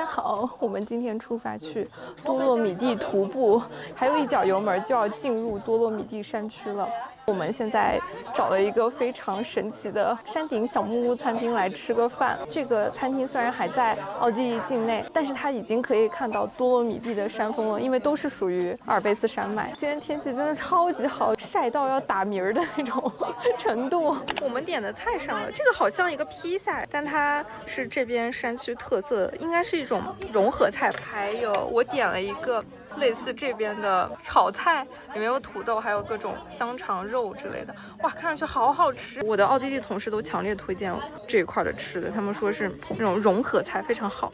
好，我们今天出发去多洛米蒂徒步，还有一脚油门就要进入多洛米蒂山区了。我们现在找了一个非常神奇的山顶小木屋餐厅来吃个饭。这个餐厅虽然还在奥地利境内，但是它已经可以看到多洛米蒂的山峰了，因为都是属于阿尔卑斯山脉。今天天气真的超级好，晒到要打鸣的那种程度。我们点的菜上了，这个好像一个披萨，但它是这边山区特色，应该是一种融合菜。还有我点了一个类似这边的炒菜，里面有土豆，还有各种香肠、肉之类的。哇，看上去好好吃！我的奥地利同事都强烈推荐这一块的吃的，他们说是那种融合菜，非常好。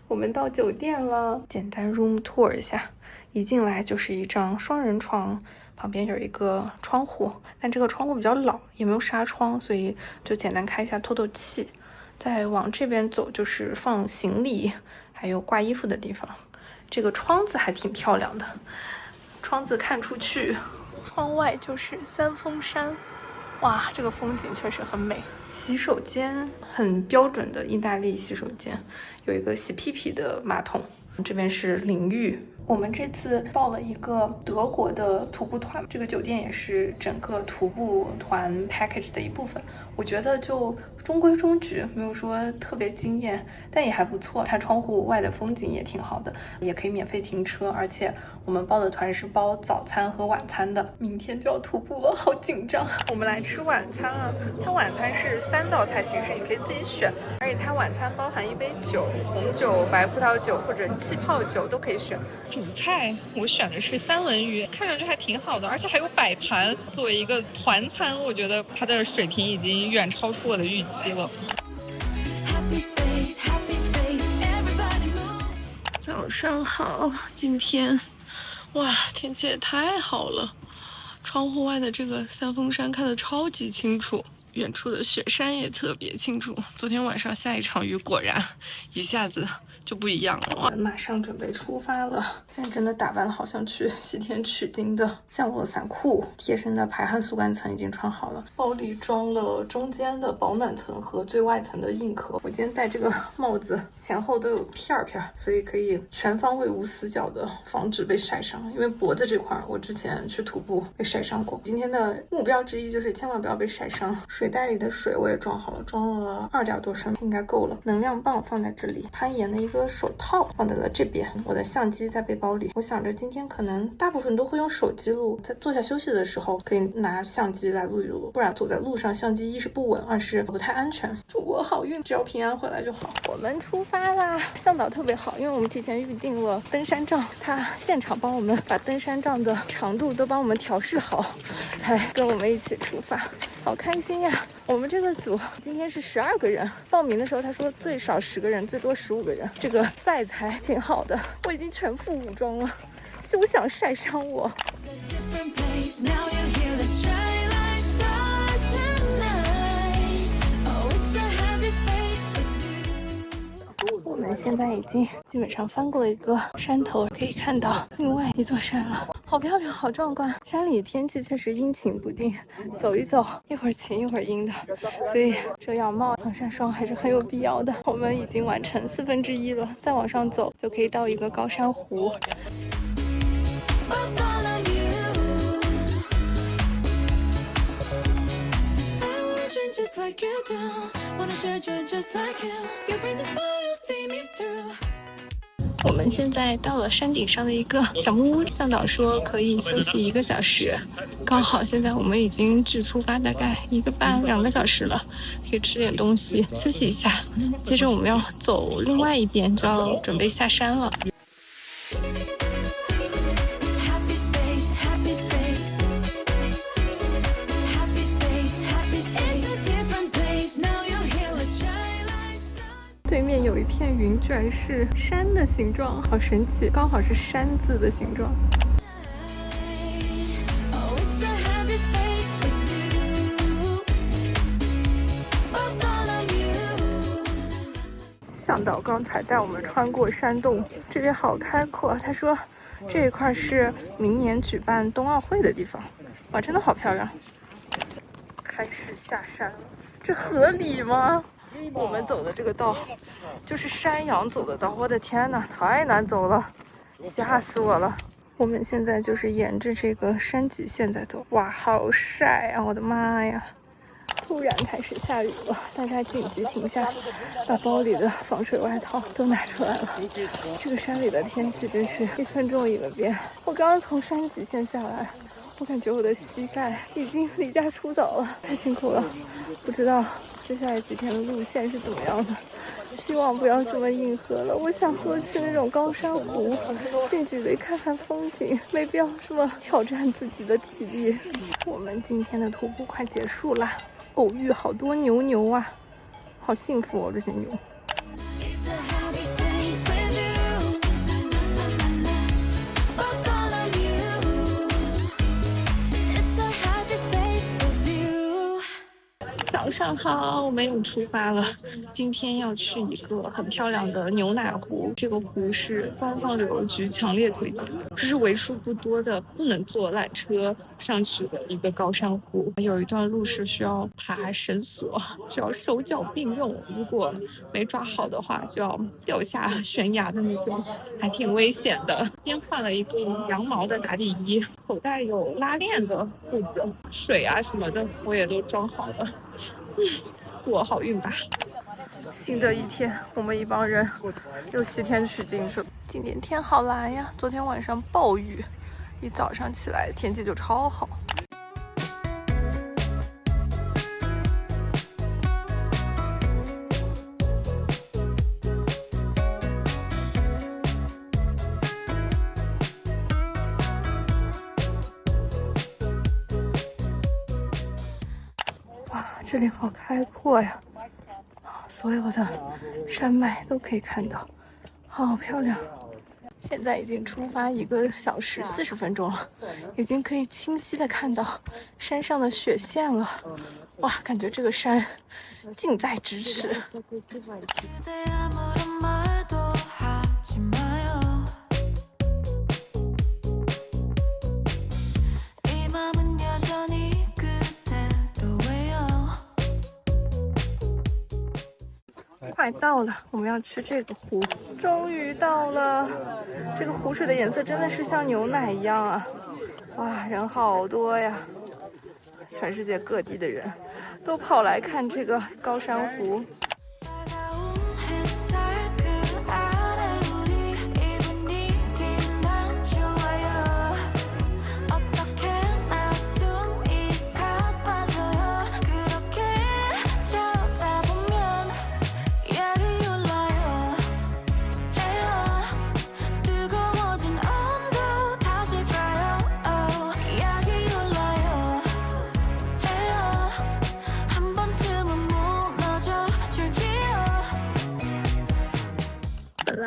我们到酒店了，简单 room tour 一下。一进来就是一张双人床，旁边有一个窗户，但这个窗户比较老，也没有纱窗，所以就简单开一下透透气。再往这边走就是放行李还有挂衣服的地方。这个窗子还挺漂亮的，窗子看出去，窗外就是三峰山。哇，这个风景确实很美。洗手间很标准的意大利洗手间，有一个洗屁屁的马桶，这边是淋浴。我们这次报了一个德国的徒步团，这个酒店也是整个徒步团 package 的一部分。我觉得就中规中矩，没有说特别惊艳，但也还不错。它窗户外的风景也挺好的，也可以免费停车，而且我们报的团是包早餐和晚餐的。明天就要徒步了，好紧张。我们来吃晚餐了，它晚餐是3道菜形式，你可以自己选，而且它晚餐包含一杯酒，红酒、白葡萄酒或者气泡酒都可以选。主菜我选的是三文鱼，看上去还挺好的，而且还有摆盘。作为一个团餐，我觉得它的水平已经远超出我的预期了。早上好，今天哇，天气也太好了，窗户外的这个三峰山看得超级清楚，远处的雪山也特别清楚。昨天晚上下一场雨，果然一下子就不一样了。我们马上准备出发了，现在真的打扮好像去西天取经的，降落伞裤，贴身的排汗速干层已经穿好了，包里装了中间的保暖层和最外层的硬壳。我今天戴这个帽子前后都有片片，所以可以全方位无死角的防止被晒伤，因为脖子这块我之前去徒步被晒伤过。今天的目标之一就是千万不要被晒伤。水袋里的水我也装好了，装了2点多升应该够了。能量棒放在这里，攀岩的一个手套放在了这边，我的相机在背包里。我想着今天可能大部分都会用手机录，在坐下休息的时候可以拿相机来录一录，不然走在路上相机一是不稳，二是不太安全。祝我好运，只要平安回来就好。我们出发啦！向导特别好，因为我们提前预定了登山杖，他现场帮我们把登山杖的长度都帮我们调试好，才跟我们一起出发。好开心呀！我们这个组今天是12个人，报名的时候他说最少10个人，最多15个人。这个赛才挺好的，我已经全副武装了，休想晒伤我。我们现在已经基本上翻过了一个山头，可以看到另外一座山了，好漂亮，好壮观。山里天气确实阴晴不定，走一走一会儿晴一会儿阴的，所以遮阳帽、防晒霜还是很有必要的。我们已经完成1/4了，再往上走就可以到一个高山湖。Just like you do, wanna share joy just like you. You bring the smile, see me through. 我们现在到了山顶上的一个小木屋，向导说可以休息1个小时，刚好现在我们已经距出发大概1个半2个小时了，可以吃点东西休息一下。接着我们要走另外一边，就要准备下山了。对面有一片云，居然是山的形状，好神奇，刚好是山字的形状。向导刚才带我们穿过山洞，这边好开阔。他说这一块是明年举办冬奥会的地方。哇，真的好漂亮！开始下山了，这合理吗？我们走的这个道就是山羊走的道，我的天哪，太难走了，吓死我了。我们现在就是沿着这个山脊线在走，哇，好晒啊，我的妈呀！突然开始下雨了，大家紧急停下，把包里的防水外套都拿出来了。这个山里的天气真是1分钟一个变。我刚刚从山脊线下来，我感觉我的膝盖已经离家出走了，太辛苦了。不知道接下来几天的路线是怎么样的，希望不要这么硬核了。我想多去那种高山湖，近距离看看风景，没必要这么挑战自己的体力。我们今天的徒步快结束啦，偶遇好多牛啊，好幸福哦，这些牛。早上好，我们又出发了。今天要去一个很漂亮的牛奶湖，这个湖是官方旅游局强烈推荐，这是为数不多的不能坐缆车上去的一个高山湖。有一段路是需要爬绳索，需要手脚并用，如果没抓好的话就要掉下悬崖的那种，还挺危险的。今天换了一个羊毛的打底衣，口袋有拉链的裤子，水啊什么的我也都装好了。祝我好运吧。新的一天，我们一帮人又西天取经去了。今天天好蓝呀，昨天晚上暴雨，一早上起来天气就超好。哇，这里好开阔呀！所有的山脉都可以看到，好漂亮。现在已经出发1个小时40分钟了，已经可以清晰的看到山上的雪线了。哇，感觉这个山近在咫尺。快到了，我们要去这个湖，终于到了。这个湖水的颜色真的是像牛奶一样啊！哇，人好多呀，全世界各地的人都跑来看这个高山湖。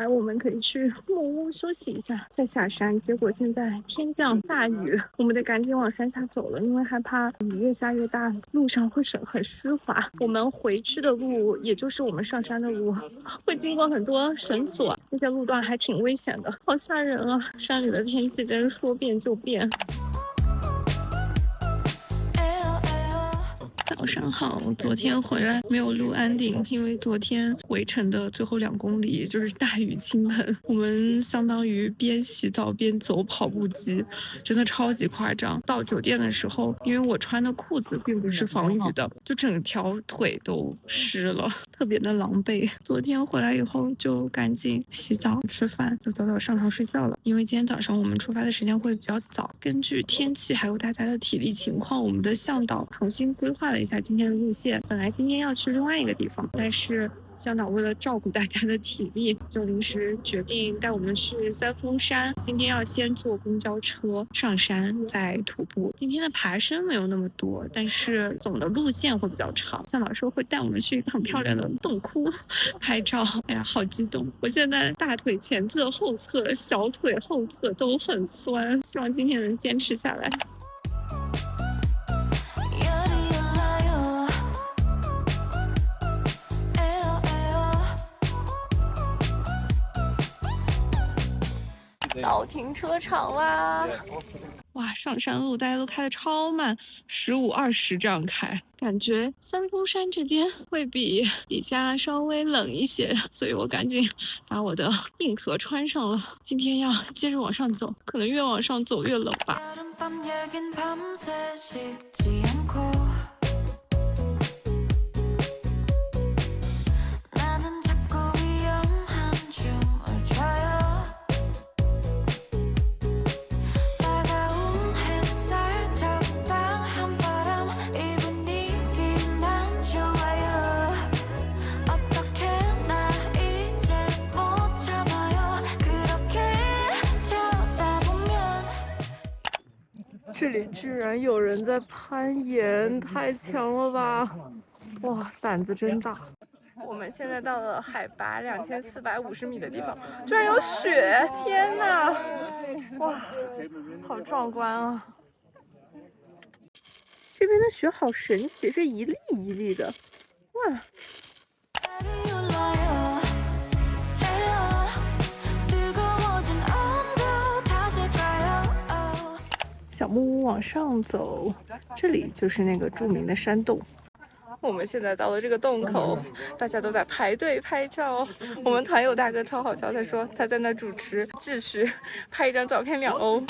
我们可以去木屋休息一下，再下山。结果现在天降大雨，我们得赶紧往山下走了，因为害怕雨越下越大，路上会很湿滑。我们回去的路，也就是我们上山的路，会经过很多绳索，那些路段还挺危险的，好吓人啊！山里的天气真是说变就变。早上好，昨天回来没有录安定，因为昨天回程的最后2公里就是大雨倾盆，我们相当于边洗澡边走跑步机，真的超级夸张。到酒店的时候，因为我穿的裤子并不是防雨的，就整条腿都湿了，特别的狼狈。昨天回来以后就赶紧洗澡吃饭，就早早上床睡觉了，因为今天早上我们出发的时间会比较早，根据天气还有大家的体力情况，我们的向导重新规划了一下今天的路线。本来今天要去另外一个地方，但是向导为了照顾大家的体力，就临时决定带我们去三峰山。今天要先坐公交车上山，再徒步。今天的爬升没有那么多，但是总的路线会比较长。向导说会带我们去一个很漂亮的洞窟拍照，哎呀，好激动！我现在大腿前侧、后侧、小腿后侧都很酸，希望今天能坚持下来。到停车场啦！哇，上山路大家都开的超慢，15、20这样开，感觉三峰山这边会比底下稍微冷一些，所以我赶紧把我的硬壳穿上了。今天要接着往上走，可能越往上走越冷吧。这里居然有人在攀岩，太强了吧！哇，胆子真大。我们现在到了海拔2450米的地方，居然有雪！天哪，哇，好壮观啊！这边的雪好神奇，是一粒一粒的，哇！小木屋往上走，这里就是那个著名的山洞。我们现在到了这个洞口，大家都在排队拍照。我们团友大哥超好笑，他说他在那主持秩序，拍一张照片2欧。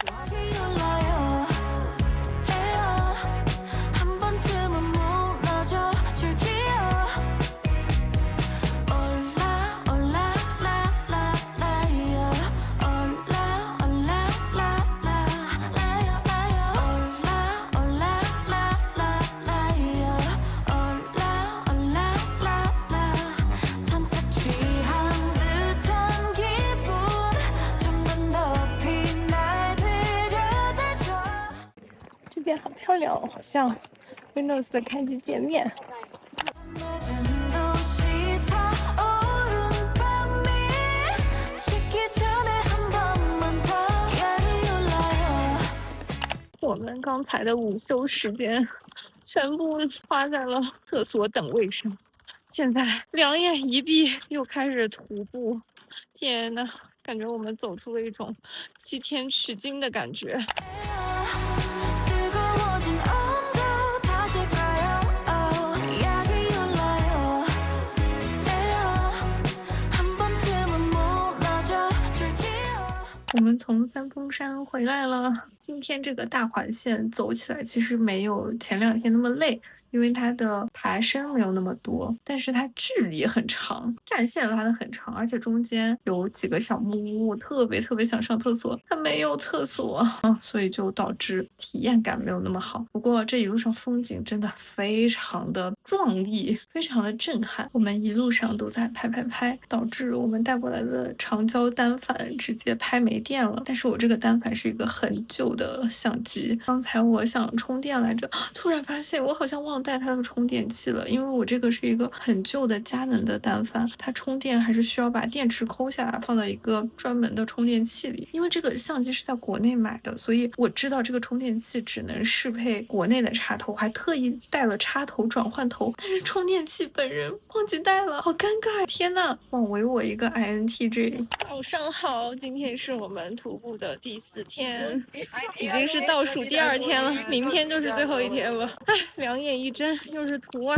这边好漂亮哦，好像 Windows 的开机界面。我们刚才的午休时间全部花在了厕所等位上，现在两眼一闭又开始徒步。天呐，感觉我们走出了一种西天取经的感觉。我们从三峰山回来了，今天这个大环线走起来其实没有前2天那么累，因为它的爬升没有那么多，但是它距离很长，战线拉得很长，而且中间有几个小木屋，我特别想上厕所，它没有厕所啊，所以就导致体验感没有那么好。不过这一路上风景真的非常的壮丽，非常的震撼，我们一路上都在拍，导致我们带过来的长焦单反直接拍没电了。但是我这个单反是一个很旧的相机，刚才我想充电来着，突然发现我好像忘带它的充电器了，因为我这个是一个很旧的佳能的单反，它充电还是需要把电池抠下来放到一个专门的充电器里。因为这个相机是在国内买的，所以我知道这个充电器只能适配国内的插头，还特意带了插头转换头，但是充电器本人忘记带了，好尴尬！天呐，枉为我一个 INTJ。早上好，今天是我们徒步的第4天，已经是倒数第2天了，明天就是最后一天了。唉，两眼一睁，又是图啊。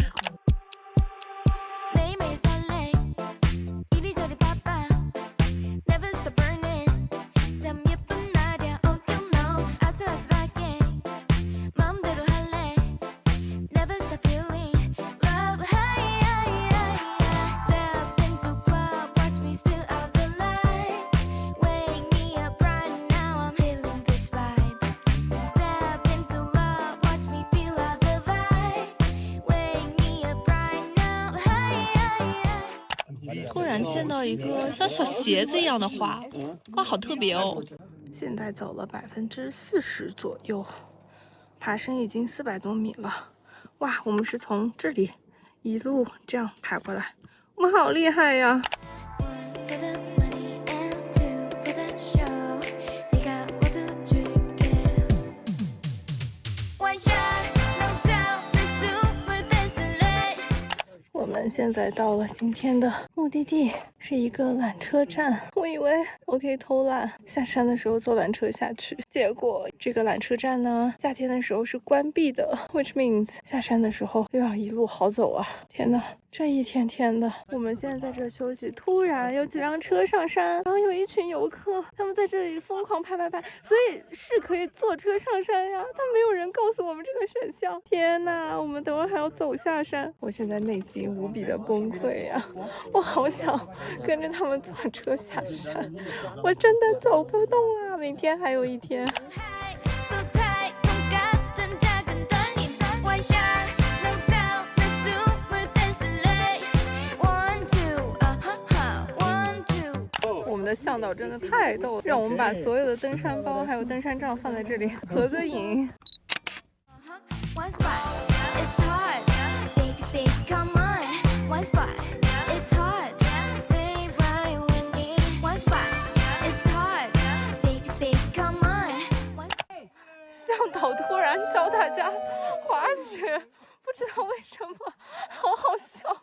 突然见到一个像小鞋子一样的花，哇，好特别哦！现在走了40%左右，爬升已经400多米了。哇，我们是从这里一路这样爬过来，我们好厉害呀！我们们现在到了今天的目的地，是一个缆车站。我以为我可以偷懒，下山的时候坐缆车下去，结果这个缆车站呢，夏天的时候是关闭的 ，which means 下山的时候又要一路好走啊！天呐，这一天天的，我们现在在这休息，突然有几辆车上山，然后有一群游客，他们在这里疯狂拍，所以是可以坐车上山呀，但没有人告诉我们这个选项。天呐，我们等会还要走下山，我现在内心无比的崩溃呀！我好想跟着他们坐车下山，我真的走不动啊！明天还有一天。我们的向导真的太逗了，让我们把所有的登山包还有登山杖放在这里合个影。向导突然教大家滑雪，不知道为什么，好好笑。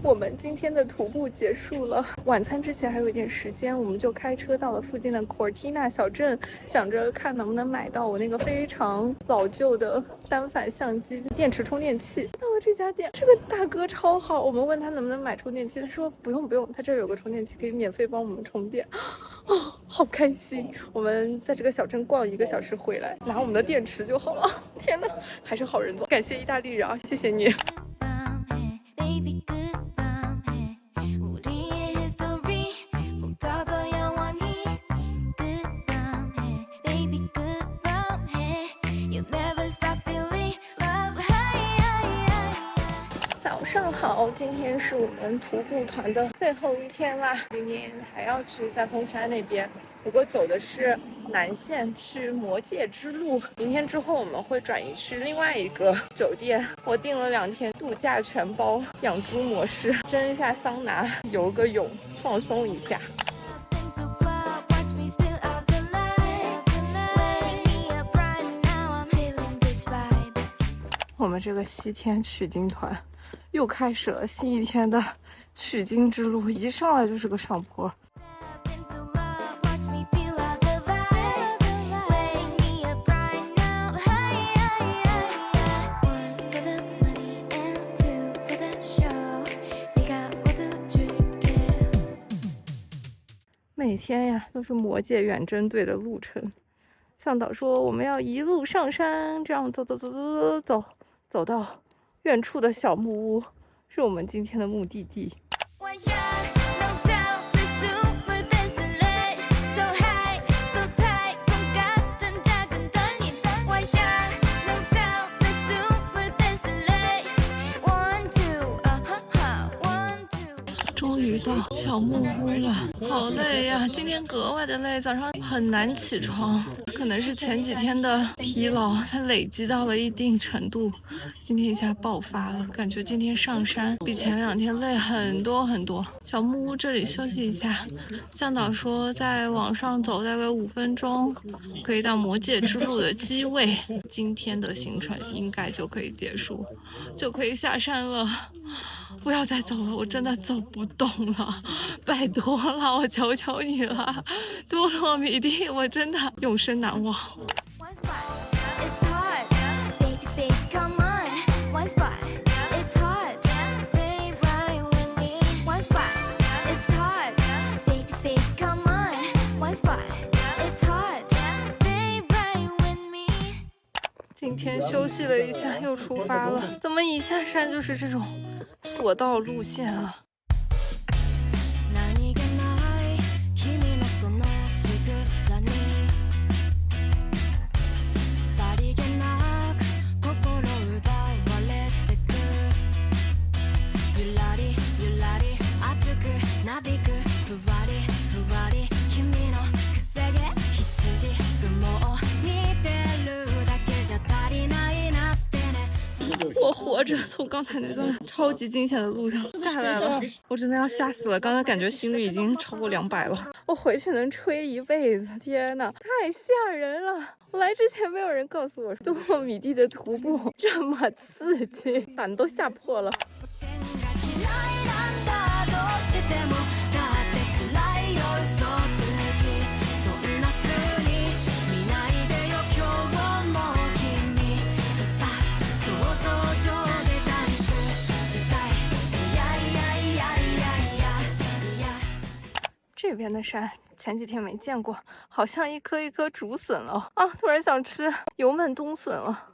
我们今天的徒步结束了，晚餐之前还有一点时间，我们就开车到了附近的 Cortina 小镇，想着看能不能买到我那个非常老旧的单反相机电池充电器。到了这家店，这个大哥超好，我们问他能不能买充电器，他说不用，他这儿有个充电器可以免费帮我们充电。哦，好开心！我们在这个小镇逛1个小时回来，拿我们的电池就好了。天哪，还是好人多，感谢意大利人啊，谢谢你。早上好，今天是我们徒步团的最后一天啦，今天还要去三峰山那边，不过走的是南线去魔界之路，明天之后我们会转移去另外一个酒店。我订了2天度假全包，养猪模式，蒸一下桑拿，游个泳，放松一下。我们这个西天取经团又开始了新一天的取经之路，一上来就是个上坡。每天呀都是魔界远征队的路程，向导说我们要一路上山，这样走到远处的小木屋，是我们今天的目的地。终于到小木屋了，好累呀！今天格外的累，早上很难起床，可能是前几天的疲劳，它累积到了一定程度，今天一下爆发了，感觉今天上山比前2天累很多。小木屋这里休息一下，向导说再往上走大概5分钟，可以到魔界之路的机位，今天的行程应该就可以结束，就可以下山了。不要再走了，我真的走不动了，拜托了，我求求你了，多洛米蒂，我真的永生难忘。今天休息了一下，又出发了，怎么一下山就是这种索道路线啊？我活着从刚才那段超级惊险的路上下来了，我真的要吓死了！刚才感觉心率已经超过200了，我回去能吹一辈子，天哪，太吓人了！我来之前没有人告诉我多莫米蒂的徒步这么刺激，胆都吓破了。这边的山前几天没见过，好像一颗一颗竹笋了啊！突然想吃油焖冬笋了。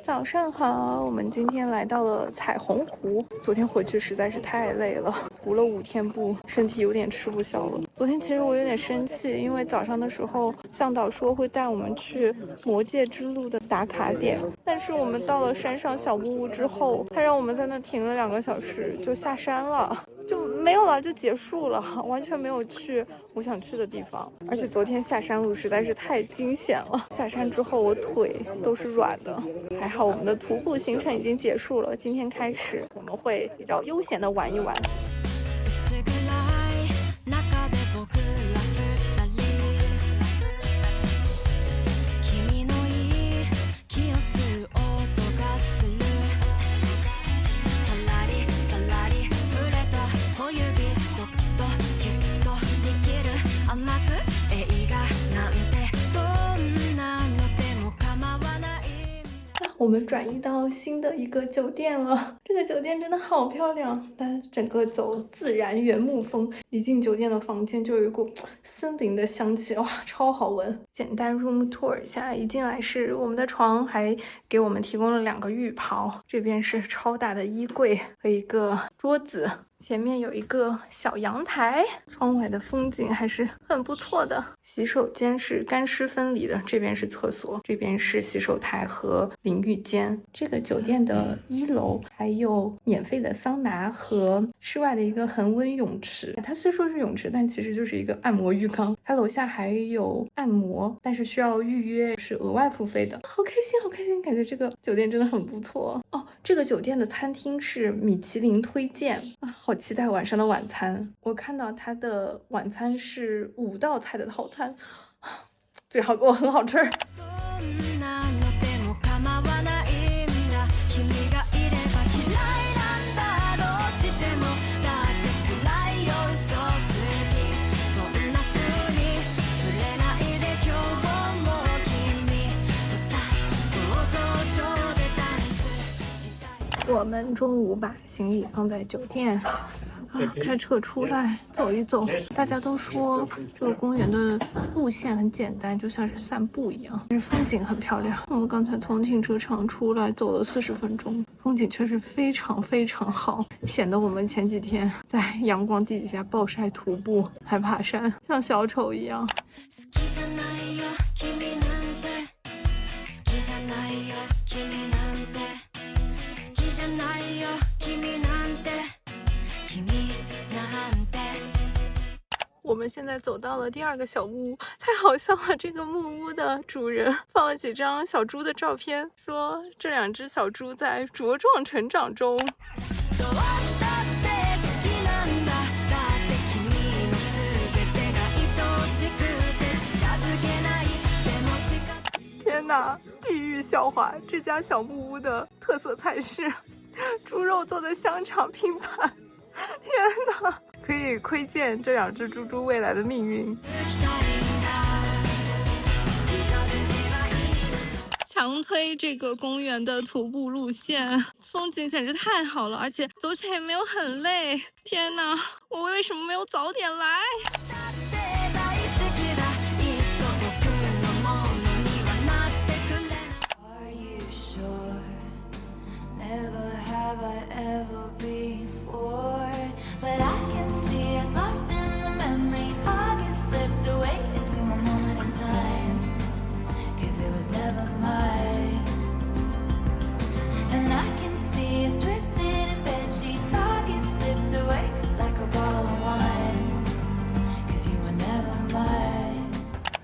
早上好，我们今天来到了彩虹湖。昨天回去实在是太累了，徒了5天步，身体有点吃不消了。昨天其实我有点生气，因为早上的时候向导说会带我们去魔界之路的打卡点，但是我们到了山上小木屋之后，他让我们在那停了2个小时就下山了。就没有了，就结束了，完全没有去我想去的地方。而且昨天下山路实在是太惊险了，下山之后我腿都是软的。还好我们的徒步行程已经结束了，今天开始我们会比较悠闲的玩一玩。我们转移到新的一个酒店了，这个酒店真的好漂亮，但整个走自然原木风，一进酒店的房间就有一股森林的香气，哇，超好闻。简单 room tour 一下，一进来是我们的床，还给我们提供了2个浴袍，这边是超大的衣柜和一个桌子。前面有一个小阳台，窗外的风景还是很不错的。洗手间是干湿分离的，这边是厕所，这边是洗手台和淋浴间。这个酒店的1楼还有免费的桑拿和室外的一个恒温泳池。它虽说是泳池，但其实就是一个按摩浴缸。它楼下还有按摩，但是需要预约，是额外付费的。好开心，好开心，感觉这个酒店真的很不错哦。这个酒店的餐厅是米其林推荐啊，好期待晚上的晚餐。我看到它的晚餐是5道菜的套餐，最好给我很好吃。我们中午把行李放在酒店开车出来走一走。大家都说这个公园的路线很简单，就像是散步一样，但是风景很漂亮。我们刚才从停车场出来走了40分钟，风景确实非常非常好，显得我们前几天在阳光底下暴晒徒步还爬山像小丑一样。我们现在走到了第2个小木屋，太好笑了！这个木屋的主人放了几张小猪的照片，说这2只小猪在茁壮成长中。天哪，地狱笑话！这家小木屋的特色菜是猪肉做的香肠拼盘。天哪！可以窥见这2只猪猪未来的命运。强推这个公园的徒步路线，风景简直太好了，而且走起来也没有很累。天哪，我为什么没有早点来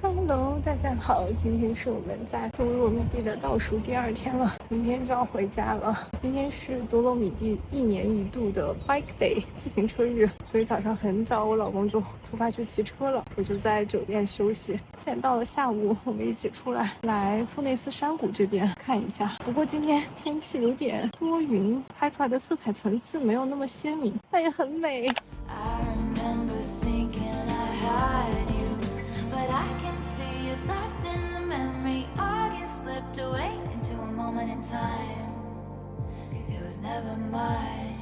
？Hello， 大家好，今天是我们在多洛米蒂的倒数第2天了，明天就要回家了。今天是多洛米蒂1年1度的 Bike Day 自行车日，所以早上很早我老公就出发去骑车了，我就在酒店休息。现在到了下午，我们一起出来富内斯山谷这边看一下。不过今天天气有点多云，拍出来的色彩层次没有那么鲜明，但也很美。Lost in the memory, August slipped away into a moment in time, 'cause it was never mine.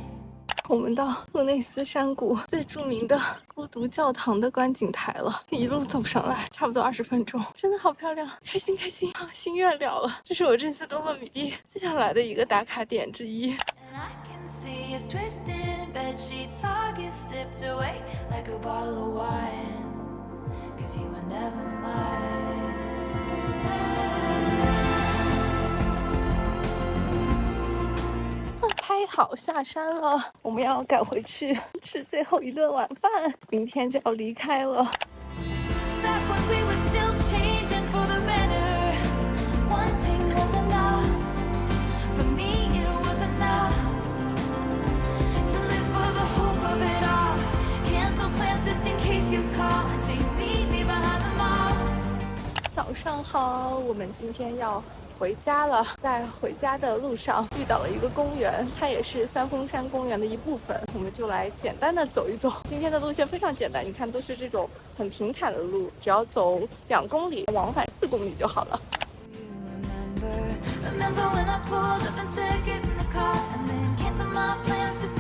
我们到富内斯山谷最著名的孤独教堂的观景台了，一路走上来差不多20分钟，真的好漂亮，开心开心啊，心愿了了。这是我这次多洛米蒂接下来的一个打卡点之一。And I can see us twisted in bed sheets, August sipped away like a bottle of wine.'Cause you were never mine. 拍好下山了，我们要赶回去吃最后一顿晚饭，明天就要离开了。Back when we were still changing for the better, wanting was enough. For me it was enough to live for the hope of it all. Cancel plans just in case you call and say meet me behind the mall. 早上好，我们今天要回家了。在回家的路上遇到了一个公园，它也是三峰山公园的一部分，我们就来简单的走一走。今天的路线非常简单，你看都是这种很平坦的路，只要走2公里，往返4公里就好了。Remember when I pulled up and said get in the car and then cancel my plans just